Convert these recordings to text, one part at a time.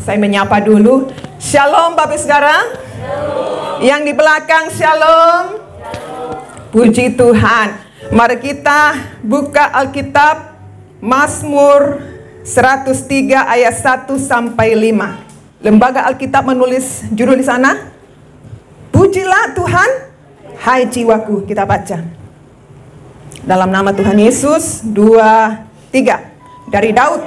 Saya menyapa dulu. Shalom Bapak Saudara. Shalom. Yang di belakang shalom. Shalom. Puji Tuhan. Mari kita buka Alkitab Mazmur 103 ayat 1 sampai 5. Lembaga Alkitab menulis judul di sana. Pujilah Tuhan, hai jiwaku. Kita baca. Dalam nama Tuhan Yesus, 2, 3. Dari Daud.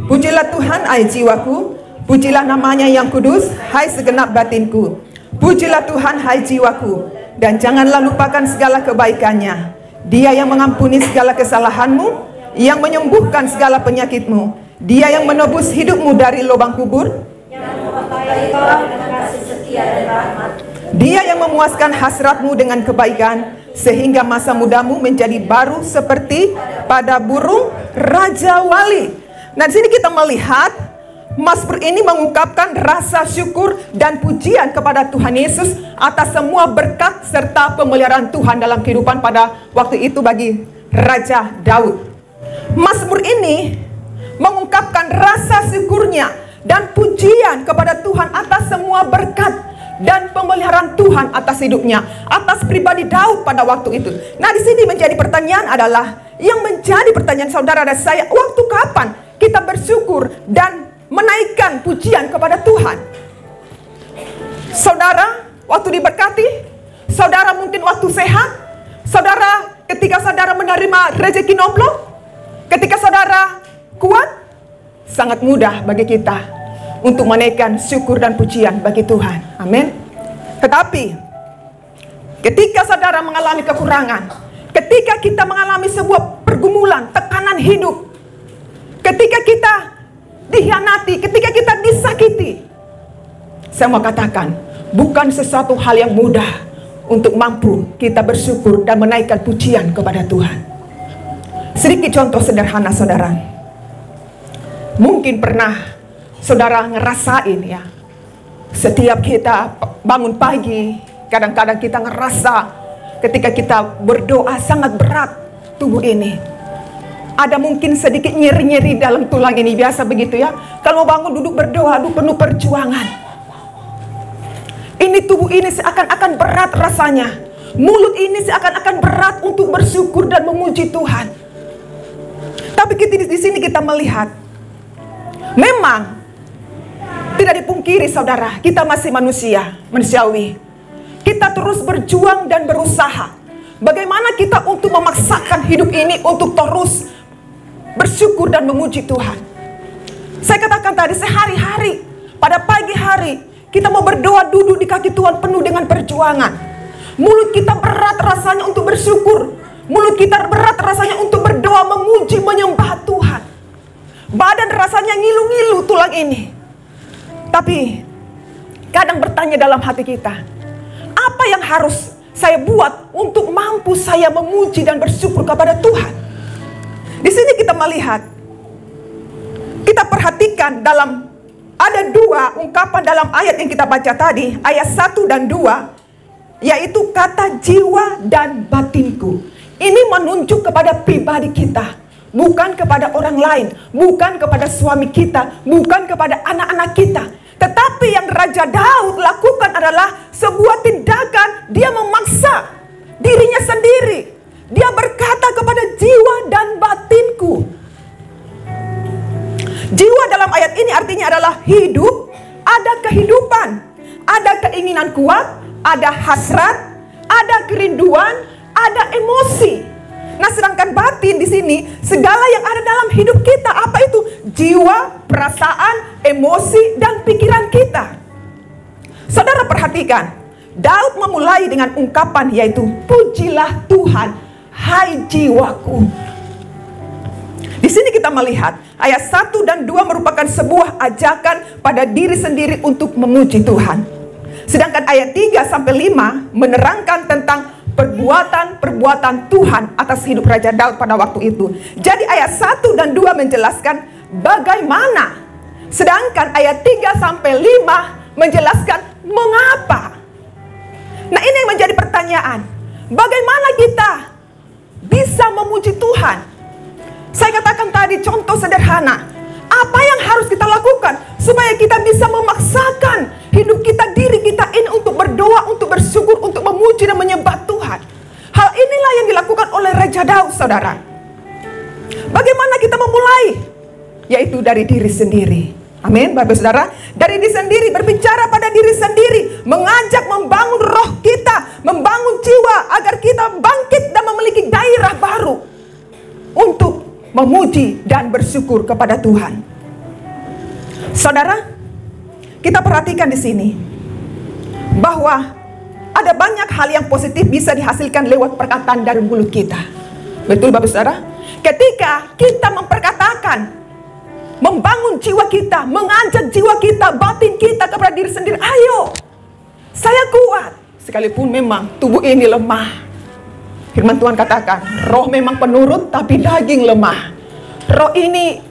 Pujilah Tuhan, hai jiwaku. Pujilah namanya yang kudus, hai segenap batinku. Pujilah Tuhan, hai jiwaku. Dan janganlah lupakan segala kebaikannya. Dia yang mengampuni segala kesalahanmu, yang menyembuhkan segala penyakitmu. Dia yang menebus hidupmu dari lubang kubur. Dia yang memuaskan hasratmu dengan kebaikan, sehingga masa mudamu menjadi baru seperti pada burung Raja Wali. Nah, di sini kita melihat Mazmur ini mengungkapkan rasa syukur dan pujian kepada Tuhan Yesus atas semua berkat serta pemeliharaan Tuhan dalam kehidupan pada waktu itu bagi Raja Daud. Mazmur ini mengungkapkan rasa syukurnya dan pujian kepada Tuhan atas semua berkat dan pemeliharaan Tuhan atas hidupnya, atas pribadi Daud pada waktu itu. Nah, di sini menjadi pertanyaan adalah, yang menjadi pertanyaan saudara dan saya, waktu kapan kita bersyukur dan menaikkan pujian kepada Tuhan? Saudara waktu diberkati, saudara mungkin waktu sehat, saudara ketika saudara menerima rezeki nomplok, ketika saudara kuat, sangat mudah bagi kita untuk menaikkan syukur dan pujian bagi Tuhan. Amin. Tetapi ketika saudara mengalami kekurangan, ketika kita mengalami sebuah pergumulan, tekanan hidup, ketika kita dihianati, ketika kita disakiti, saya mau katakan, bukan sesuatu hal yang mudah untuk mampu kita bersyukur dan menaikkan pujian kepada Tuhan. Sedikit contoh sederhana saudara. Mungkin pernah saudara ngerasain ya, setiap kita bangun pagi, kadang-kadang kita ngerasa ketika kita berdoa sangat berat tubuh ini. Ada mungkin sedikit nyeri-nyeri dalam tulang ini, biasa begitu ya. Kalau mau bangun duduk berdoa, aduh penuh perjuangan. Ini tubuh ini seakan-akan berat rasanya. Mulut ini seakan-akan berat untuk bersyukur dan memuji Tuhan. Tapi di sini kita melihat, memang tidak dipungkiri saudara, kita masih manusiawi. Kita terus berjuang dan berusaha. Bagaimana kita untuk memaksakan hidup ini untuk terus bersyukur dan memuji Tuhan. Saya katakan tadi, sehari-hari, pada pagi hari, kita mau berdoa duduk di kaki Tuhan penuh dengan perjuangan. Mulut kita berat rasanya untuk bersyukur. Mulut kita berat rasanya untuk berdoa, memuji, menyembah Tuhan. Badan rasanya ngilu-ngilu tulang ini. Tapi kadang bertanya dalam hati kita, apa yang harus saya buat untuk mampu saya memuji dan bersyukur kepada Tuhan? Di sini kita melihat, kita perhatikan dalam ada dua ungkapan dalam ayat yang kita baca tadi, ayat 1 dan 2, yaitu kata jiwa dan batinku. Ini menunjuk kepada pribadi kita, bukan kepada orang lain, bukan kepada suami kita, bukan kepada anak-anak kita. Tetapi yang Raja Daud lakukan adalah sebuah tindakan, dia memaksa dirinya sendiri. Dia berkata kepada jiwa dan batinku. Jiwa dalam ayat ini artinya adalah hidup, ada kehidupan, ada keinginan kuat, ada hasrat, ada kerinduan, ada emosi. Nah, sedangkan batin di sini, segala yang ada dalam hidup kita, apa itu? Jiwa, perasaan, emosi, dan pikiran kita. Saudara perhatikan, Daud memulai dengan ungkapan yaitu, pujilah Tuhan, hai jiwaku. Di sini kita melihat ayat 1 dan 2 merupakan sebuah ajakan pada diri sendiri untuk memuji Tuhan. Sedangkan ayat 3 sampai 5 menerangkan tentang perbuatan-perbuatan Tuhan atas hidup Raja Daud pada waktu itu. Jadi ayat 1 dan 2 menjelaskan bagaimana. Sedangkan ayat 3 sampai 5 menjelaskan mengapa. pertanyaan, bagaimana kita bisa memuji Tuhan? Saya katakan tadi contoh sederhana. Apa yang harus kita lakukan supaya kita bisa memaksakan hidup kita, diri kita ini untuk berdoa, untuk bersyukur, untuk memuji dan menyembah Tuhan. Hal inilah yang dilakukan oleh Raja Daud, saudara. Bagaimana kita memulai? Yaitu dari diri sendiri. Amin, Bapak Saudara. Dari diri sendiri, berbicara pada diri sendiri, mengajak membangun roh kita, membangun jiwa agar kita bangkit dan memiliki gairah baru untuk memuji dan bersyukur kepada Tuhan. Saudara, kita perhatikan di sini bahwa ada banyak hal yang positif bisa dihasilkan lewat perkataan dari mulut kita. Betul, Bapak Saudara? Ketika kita memperkatakan, membangun jiwa kita, mengajak jiwa kita, batin kita kepada diri sendiri, ayo, saya kuat. Sekalipun memang tubuh ini lemah. Firman Tuhan katakan, roh memang penurut tapi daging lemah. Roh ini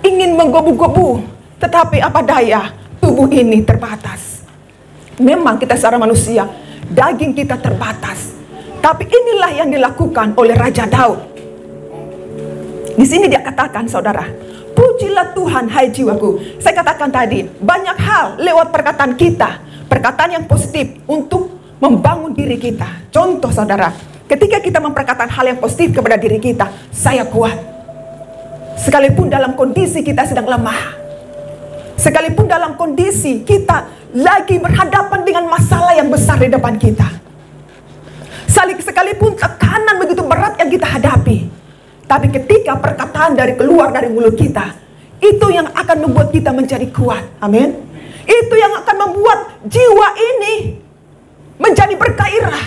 ingin menggebu-gebu, tetapi apa daya, tubuh ini terbatas. Memang kita secara manusia, daging kita terbatas. Tapi inilah yang dilakukan oleh Raja Daud. Di sini dia katakan, saudara, pujilah Tuhan hai jiwaku. Saya katakan tadi, banyak hal lewat perkataan kita, perkataan yang positif untuk membangun diri kita. Contoh, saudara, ketika kita memperkatakan hal yang positif kepada diri kita, saya kuat. Sekalipun dalam kondisi kita sedang lemah, sekalipun dalam kondisi kita lagi berhadapan dengan masalah yang besar di depan kita, sekalipun tekanan begitu berat yang kita hadapi, tapi ketika perkataan keluar dari mulut kita, itu yang akan membuat kita menjadi kuat. Amin. Itu yang akan membuat jiwa ini menjadi bergairah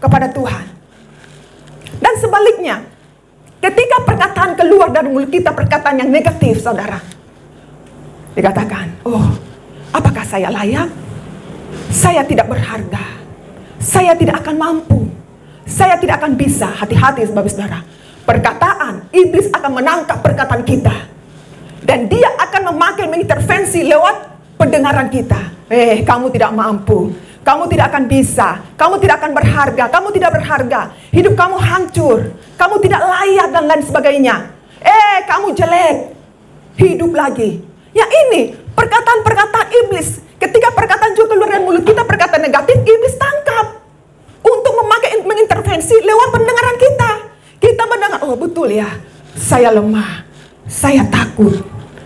kepada Tuhan. Dan sebaliknya, ketika perkataan keluar dari mulut kita, perkataan yang negatif, saudara, dikatakan, oh, apakah saya layak? Saya tidak berharga. Saya tidak akan mampu. Saya tidak akan bisa. Hati-hati, saudara. Perkataan, iblis akan menangkap perkataan kita. Dan dia akan mengintervensi lewat pendengaran kita. Kamu tidak mampu. Kamu tidak akan bisa. Kamu tidak akan berharga. Kamu tidak berharga. Hidup kamu hancur. Kamu tidak layak dan lain sebagainya. Kamu jelek. Hidup lagi. Ya ini, perkataan-perkataan iblis. Ketika perkataan juga keluar dari mulut kita, perkataan negatif, iblis tangkap. Untuk mengintervensi lewat pendengaran kita. Kita mendengar, oh betul ya, saya lemah, saya takut,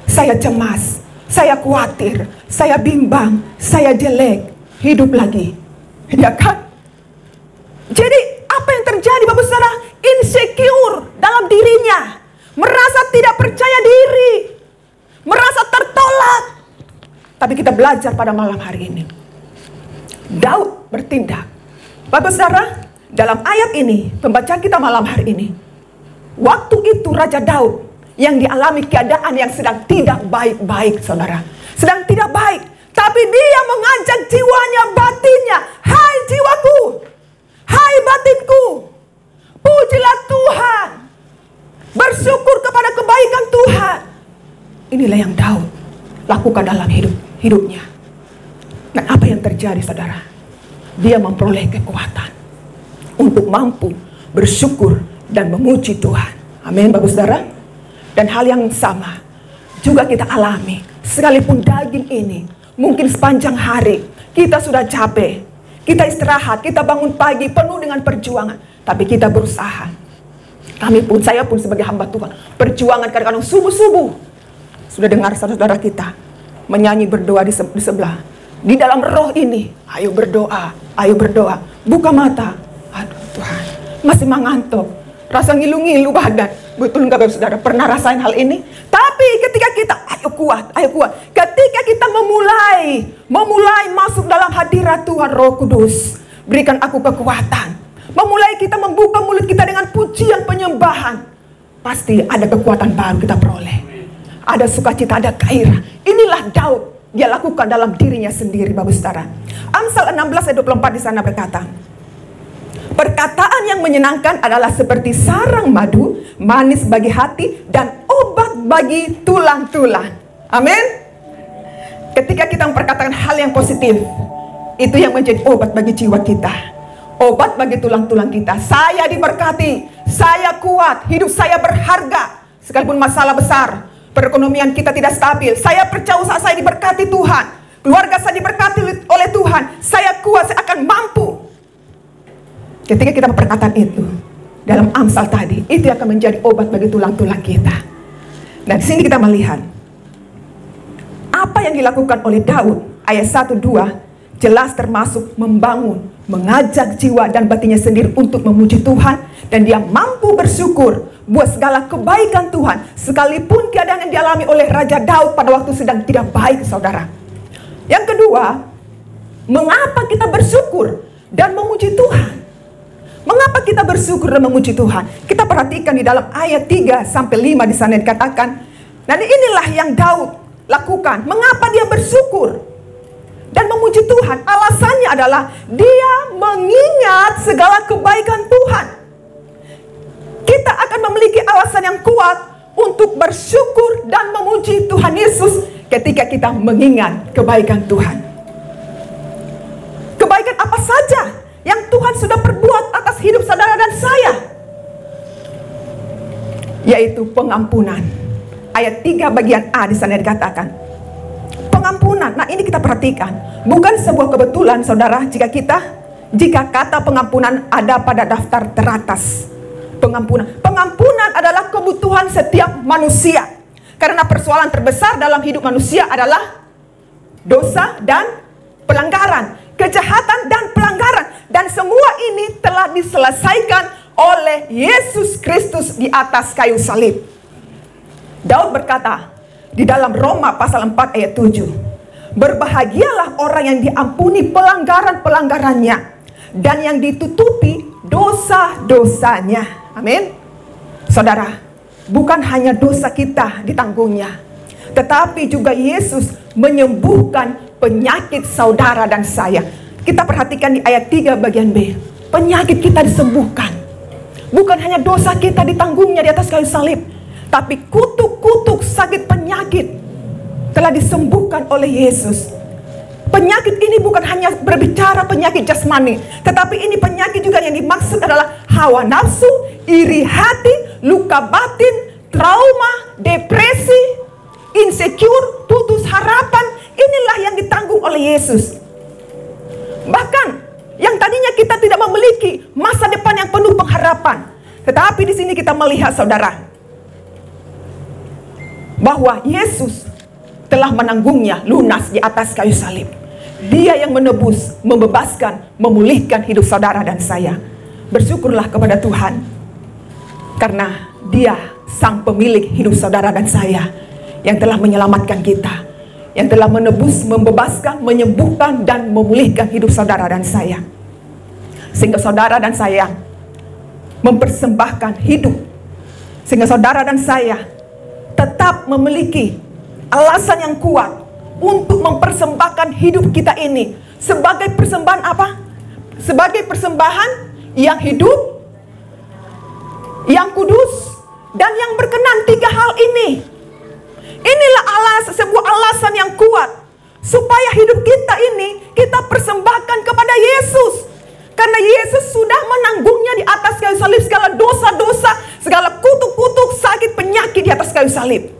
saya cemas, saya khawatir, saya bimbang, saya jelek, hidup lagi. Ya kan? Jadi apa yang terjadi, Bapak Saudara? Insecure dalam dirinya, merasa tidak percaya diri, merasa tertolak. Tapi kita belajar pada malam hari ini, Daud bertindak. Bapak Saudara, dalam ayat ini, pembacaan kita malam hari ini, waktu itu Raja Daud yang dialami keadaan yang sedang tidak baik-baik, saudara. Sedang tidak baik. Tapi dia mengajak jiwanya, batinnya. Hai jiwaku, hai batinku, pujilah Tuhan. Bersyukur kepada kebaikan Tuhan. Inilah yang Daud lakukan dalam hidupnya. Dan apa yang terjadi, saudara? Dia memperoleh kekuatan untuk mampu bersyukur dan memuji Tuhan. Amin, Bapak Saudara. Dan hal yang sama juga kita alami. Sekalipun daging ini mungkin sepanjang hari kita sudah capek, kita istirahat, kita bangun pagi penuh dengan perjuangan, tapi kita berusaha. Saya pun sebagai hamba Tuhan, perjuangan kadang-kadang subuh-subuh. Sudah dengar saudara kita menyanyi berdoa di sebelah. Di dalam roh ini, ayo berdoa, ayo berdoa. Buka mata. Aduh Tuhan, masih mengantuk, rasa ngilu-ngilu badan. Betul nggak Bapak Saudara? Pernah rasain hal ini? Tapi ketika kita, ayo kuat. Ketika kita memulai masuk dalam hadirat Tuhan Roh Kudus, berikan aku kekuatan. Memulai kita membuka mulut kita dengan pujian penyembahan, pasti ada kekuatan baru kita peroleh. Ada sukacita, ada gairah. Inilah Daud, dia lakukan dalam dirinya sendiri, Bapak Saudara. Amsal 16 ayat 24 di sana berkata, perkataan yang menyenangkan adalah seperti sarang madu, manis bagi hati dan obat bagi tulang-tulang. Amin. Ketika kita memperkatakan hal yang positif, itu yang menjadi obat bagi jiwa kita, obat bagi tulang-tulang kita. Saya diberkati, saya kuat, hidup saya berharga. Sekalipun masalah besar, perekonomian kita tidak stabil, saya percaya usaha saya diberkati Tuhan, keluarga saya diberkati oleh Tuhan, saya kuat, saya akan mampu. Ketika kita perkataan itu dalam Amsal tadi, itu akan menjadi obat bagi tulang-tulang kita. Dan di sini kita melihat apa yang dilakukan oleh Daud. Ayat 1-2 jelas termasuk membangun, mengajak jiwa dan batinnya sendiri untuk memuji Tuhan. Dan dia mampu bersyukur buat segala kebaikan Tuhan, sekalipun keadaan yang dialami oleh Raja Daud pada waktu sedang tidak baik, saudara. Yang kedua, mengapa kita bersyukur dan memuji Tuhan? Mengapa kita bersyukur dan memuji Tuhan? Kita perhatikan di dalam ayat 3-5 di sana dikatakan, dan inilah yang Daud lakukan. Mengapa dia bersyukur dan memuji Tuhan? Alasannya adalah dia mengingat segala kebaikan Tuhan. Kita akan memiliki alasan yang kuat untuk bersyukur dan memuji Tuhan Yesus ketika kita mengingat kebaikan Tuhan. Kebaikan apa saja yang Tuhan sudah perbuat atas hidup saudara dan saya? Yaitu pengampunan. Ayat 3 bagian A di sana dikatakan pengampunan. Nah, ini kita perhatikan, bukan sebuah kebetulan saudara jika kata pengampunan ada pada daftar teratas. Pengampunan adalah kebutuhan setiap manusia. Karena persoalan terbesar dalam hidup manusia adalah dosa dan pelanggaran, kejahatan dan pelanggaran. Dan semua ini telah diselesaikan oleh Yesus Kristus di atas kayu salib. Daud berkata di dalam Roma pasal 4 ayat 7, berbahagialah orang yang diampuni pelanggaran-pelanggarannya dan yang ditutupi dosa-dosanya. Amin. Saudara, bukan hanya dosa kita ditanggungnya, tetapi juga Yesus menyembuhkan penyakit saudara dan saya. Kita perhatikan di ayat 3 bagian B. Penyakit kita disembuhkan. Bukan hanya dosa kita ditanggungnya di atas kayu salib, tapi kutuk-kutuk sakit penyakit telah disembuhkan oleh Yesus. Penyakit ini bukan hanya berbicara penyakit jasmani, tetapi ini penyakit juga yang dimaksud adalah hawa nafsu, iri hati, luka batin, trauma, depresi, insecure, putus harapan. Inilah yang ditanggung oleh Yesus. Bahkan yang tadinya kita tidak memiliki masa depan yang penuh pengharapan, tetapi di sini kita melihat saudara bahwa Yesus telah menanggungnya lunas di atas kayu salib. Dia yang menebus, membebaskan, memulihkan hidup saudara dan saya. Bersyukurlah kepada Tuhan, karena Dia sang pemilik hidup saudara dan saya, yang telah menyelamatkan kita, yang telah menebus, membebaskan, menyembuhkan, dan memulihkan hidup saudara dan saya. Sehingga saudara dan saya mempersembahkan hidup, sehingga saudara dan saya tetap memiliki alasan yang kuat untuk mempersembahkan hidup kita ini sebagai persembahan apa? Sebagai persembahan yang hidup, yang kudus, dan yang berkenan. 3 hal ini. Inilah sebuah alasan yang kuat supaya hidup kita ini kita persembahkan kepada Yesus. Karena Yesus sudah menanggungnya di atas kayu salib, segala dosa-dosa, segala kutuk-kutuk, sakit, penyakit di atas kayu salib.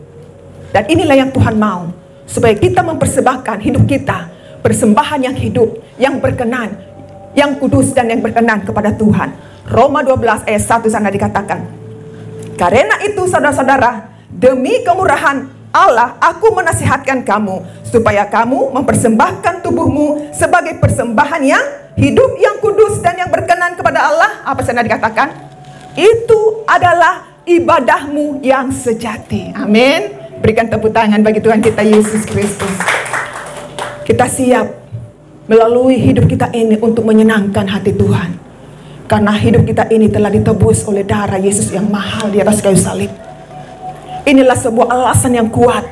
Dan inilah yang Tuhan mau, supaya kita mempersembahkan hidup kita, persembahan yang hidup, yang berkenan, yang kudus dan yang berkenan kepada Tuhan. Roma 12 ayat 1 sana dikatakan, karena itu saudara-saudara, demi kemurahan Allah, aku menasihatkan kamu, supaya kamu mempersembahkan tubuhmu sebagai persembahan yang hidup, yang kudus dan yang berkenan kepada Allah. Apa sana dikatakan? Itu adalah ibadahmu yang sejati. Amin. Berikan tepuk tangan bagi Tuhan kita Yesus Kristus. Kita siap melalui hidup kita ini untuk menyenangkan hati Tuhan. Karena hidup kita ini telah ditebus oleh darah Yesus yang mahal di atas kayu salib. Inilah sebuah alasan yang kuat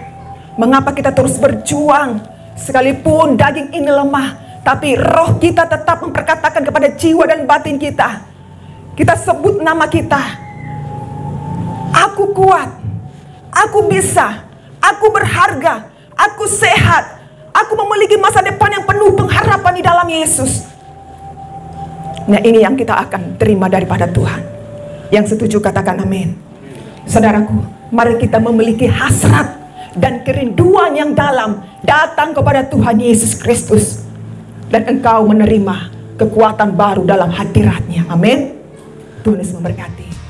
mengapa kita terus berjuang. Sekalipun daging ini lemah, tapi roh kita tetap memperkatakan kepada jiwa dan batin kita. Kita sebut nama kita. Aku kuat, aku bisa, aku berharga, aku sehat, aku memiliki masa depan yang penuh pengharapan di dalam Yesus. Nah, ini yang kita akan terima daripada Tuhan. Yang setuju katakan amin. Saudaraku, mari kita memiliki hasrat dan kerinduan yang dalam datang kepada Tuhan Yesus Kristus, dan engkau menerima kekuatan baru dalam hadirat-Nya. Amin. Tuhan Yesus memberkati.